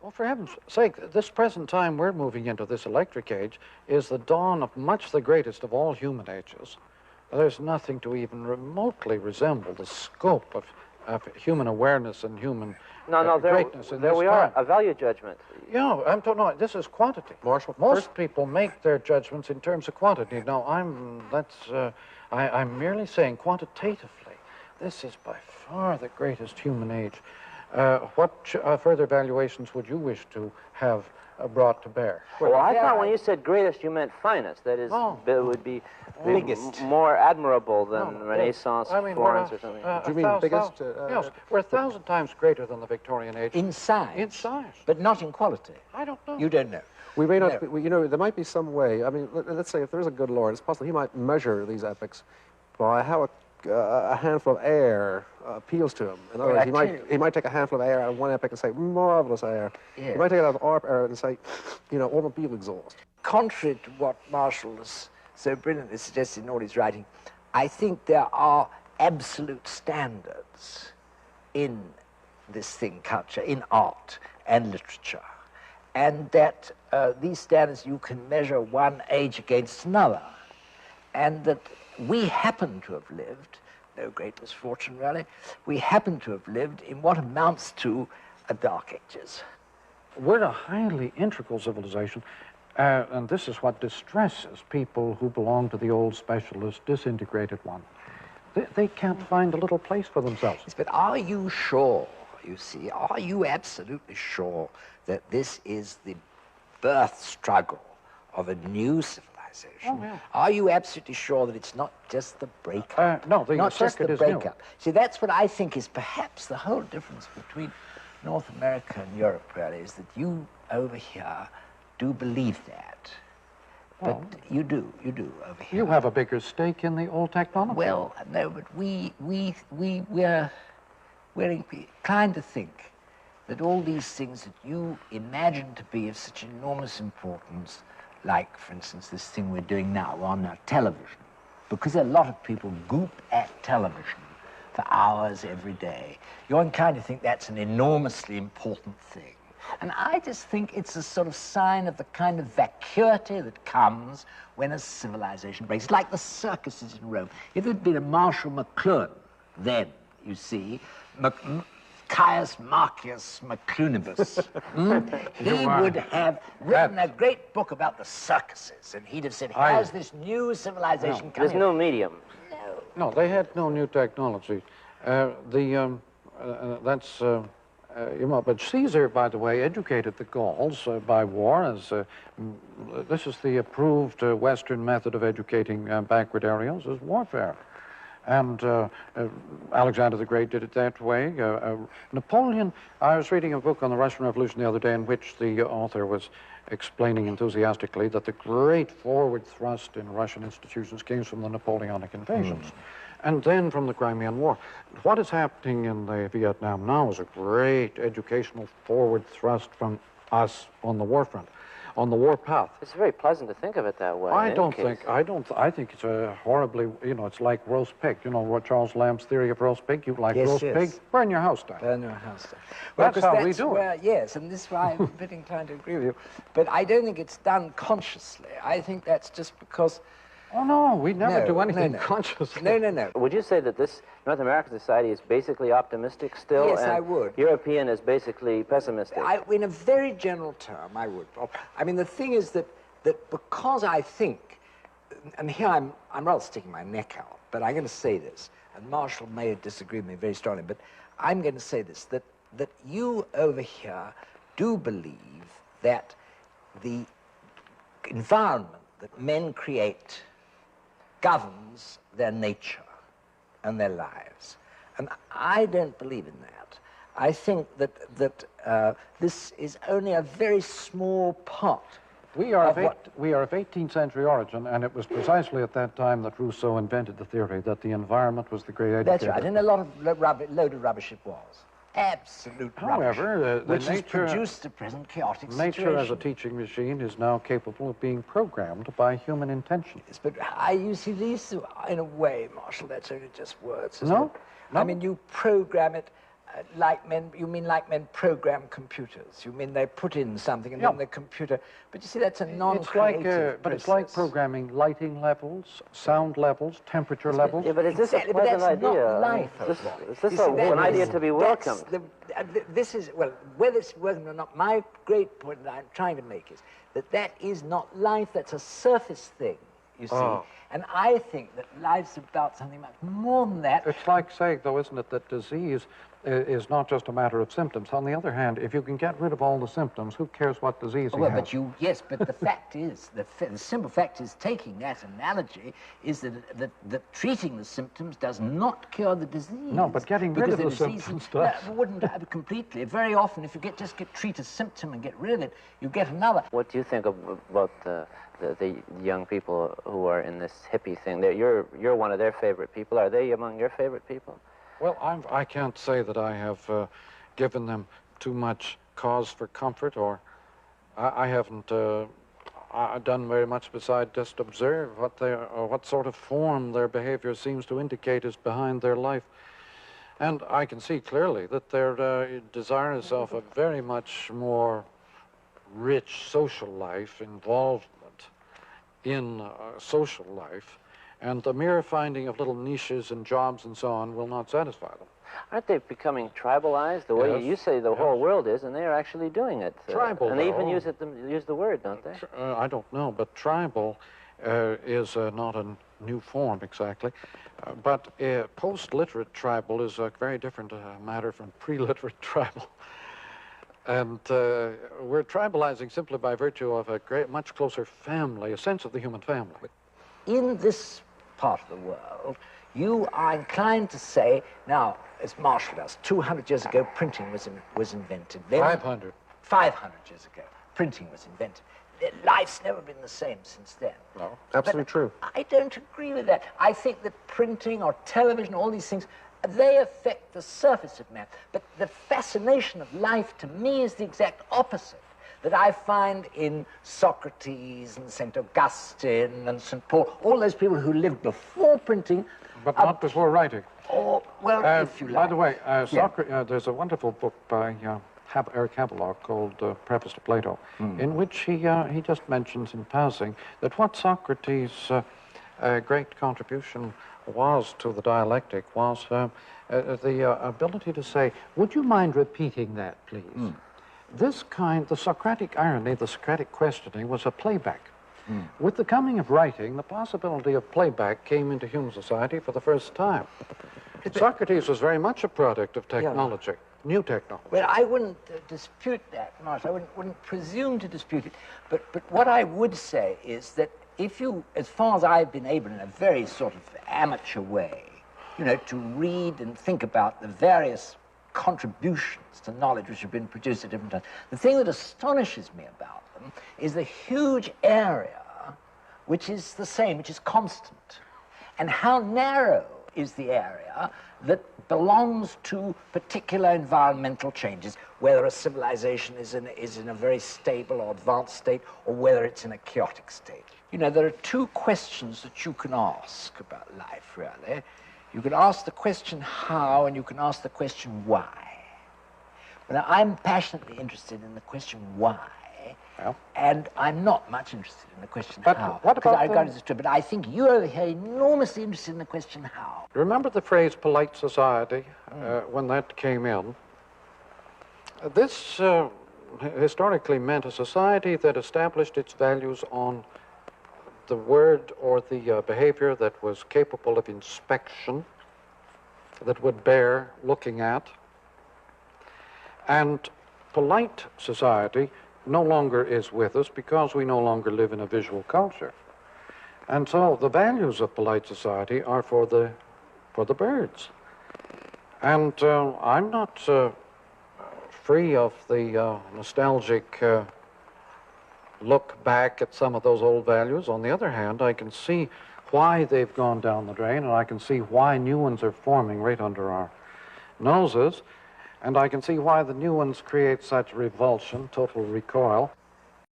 Well, for heaven's sake, this present time we're moving into, this electric age, is the dawn of much the greatest of all human ages. There's nothing to even remotely resemble the scope of human awareness and human greatness in there this we time. are, a value judgment. Yeah, no, this is quantity. Marshall, most people make their judgments in terms of quantity. Now, I'm merely saying quantitatively, this is by far the greatest human age. What further valuations would you wish to have brought to bear? Well, I thought when you said greatest, you meant finest. That is, it would be biggest, more admirable than Renaissance, Florence, or something. Do you mean biggest? Yes, we're 1,000 times greater than the Victorian age. in size. In size. But not in quality. I don't know. You don't know. We may not, you know, there might be some way. I mean, let's say if there's a good Lord, it's possible he might measure these epochs by how a handful of air appeals to him. In other words, he might take a handful of air out of one epoch and say, marvelous air. Yes. He might take it out of our air and say, you know, automobile exhaust. Contrary to what Marshall has so brilliantly suggested in all his writing, I think there are absolute standards in this thing, culture, in art and literature, and that these standards you can measure one age against another, and that we happen to have lived, no great misfortune really, we happen to have lived in what amounts to a Dark Ages. We're a highly integral civilization, and this is what distresses people who belong to the old specialist, disintegrated one. They can't find a little place for themselves. Yes, but are you sure, you see, are you absolutely sure that this is the birth struggle of a new civilization? Oh, yeah. Are you absolutely sure that it's not just the breakup? No, the not just circuit the is breakup. See, that's what I think is perhaps the whole difference between North America and Europe, really, is that you over here do believe that. But you do over here. You have a bigger stake in the old technology. Well, no, but we're inclined to think that all these things that you imagine to be of such enormous importance, like, for instance, this thing we're doing now on television, because a lot of people goop at television for hours every day, you're inclined to think that's an enormously important thing. And I just think it's a sort of sign of the kind of vacuity that comes when a civilization breaks. It's like the circuses in Rome. If it had been a Marshall McLuhan, then, you see, Caius Marcius McLuhanibus, he would have written a great book about the circuses, and he'd have said, here's this new civilization coming. There's no medium. No, they had no new technology. But Caesar, by the way, educated the Gauls by war. This is the approved Western method of educating backward areas, is warfare. And Alexander the Great did it that way. Napoleon, I was reading a book on the Russian Revolution the other day in which the author was explaining enthusiastically that the great forward thrust in Russian institutions came from the Napoleonic invasions. And then from the Crimean War. What is happening in the Vietnam now is a great educational forward thrust from us on the war front, on the war path. It's very pleasant to think of it that way. I think it's a horribly, it's like roast pig. You know what Charles Lamb's theory of roast pig? You like roast pig? Burn your house down. Burn your house down. Well, that's how we do it. Yes, and this is why I'm a bit inclined to agree with you. But I don't think it's done consciously. I think that's just because... Oh, no, we never do anything consciously. No. Would you say that this North American society is basically optimistic still? Yes, and I would. European is basically pessimistic? In a very general term, I would. I mean, the thing is that because I think, and here I'm rather sticking my neck out, but I'm going to say this, and Marshall may disagree with me very strongly, but I'm going to say this, that you over here do believe that the environment that men create governs their nature and their lives. And I don't believe in that. I think that this is only a very small part. We are of 18th century origin, and it was precisely at that time that Rousseau invented the theory that the environment was the great educator. That's right, and a lot of loaded rubbish it was. Absolute rubbish. However, which has produced the present chaotic situation. Nature as a teaching machine is now capable of being programmed by human intention. Yes, but you see, these, in a way, Marshall, that's only just words, isn't No. it? I mean, you program it You mean like men program computers? You mean they put in something and then the computer... But you see, that's a non-creative But it's like programming lighting levels, sound levels, temperature levels. Yeah, but is this a pleasant idea? Not life. Is this an idea to be welcomed? This is, well, whether it's welcomed or not, my great point that I'm trying to make is that is not life, that's a surface thing, you see. And I think that life's about something much more than that. It's like saying, though, isn't it, that disease is not just a matter of symptoms. On the other hand, if you can get rid of all the symptoms, who cares what disease you have? Yes, but the fact is, the simple fact is, taking that analogy, is that treating the symptoms does not cure the disease. No, but getting rid of the symptoms does. No, wouldn't completely. Very often, if you just treat a symptom and get rid of it, you get another. What do you think about the young people who are in this hippie thing? You're one of their favorite people. Are they among your favorite people? Well, I can't say that I have given them too much cause for comfort, or I haven't done very much beside just observe what sort of form their behavior seems to indicate is behind their life. And I can see clearly that they're desirous of a very much more rich social life, involvement in social life, and the mere finding of little niches and jobs and so on will not satisfy them. Aren't they becoming tribalized the way you say the whole world is, and they are actually doing it? Tribal, and they even use the word, don't they? I don't know, but tribal is not a new form exactly. But post-literate tribal is a very different matter from pre-literate tribal. And we're tribalizing simply by virtue of a much closer family, a sense of the human family. In this part of the world, you are inclined to say, now, as Marshall does, 200 years ago, printing was invented. Then, 500. 500 years ago, printing was invented. Life's never been the same since then. No, absolutely true. I don't agree with that. I think that printing or television, all these things, they affect the surface of man. But the fascination of life, to me, is the exact opposite that I find in Socrates and St. Augustine and St. Paul, all those people who lived before printing. But not before writing. Or, well, if you like. By the way, there's a wonderful book by Eric Havelock called Preface to Plato, in which he just mentions in passing that what Socrates' great contribution was to the dialectic was the ability to say, would you mind repeating that, please? The Socratic irony, the Socratic questioning was a playback. With the coming of writing, the possibility of playback came into human society for the first time. Socrates was very much a product of technology, new technology. Well, I wouldn't dispute that, Marshall. I wouldn't presume to dispute it. But what I would say is that if you, as far as I've been able in a very sort of amateur way, to read and think about the various contributions to knowledge which have been produced at different times, the thing that astonishes me about them is the huge area which is the same, which is constant, and how narrow is the area that belongs to particular environmental changes, whether a civilization is in a very stable or advanced state, or whether it's in a chaotic state. There are two questions that you can ask about life, really. You can ask the question how, and you can ask the question why. Now, I'm passionately interested in the question why, and I'm not much interested in the question how. What about but I think you over here are enormously interested in the question how. Remember the phrase polite society when that came in? This historically meant a society that established its values on the word or the behavior that was capable of inspection, that would bear looking at. And polite society no longer is with us because we no longer live in a visual culture. And so the values of polite society are for the birds. And I'm not free of the nostalgic look back at some of those old values. On the other hand, I can see why they've gone down the drain, and I can see why new ones are forming right under our noses, and I can see why the new ones create such revulsion, total recoil.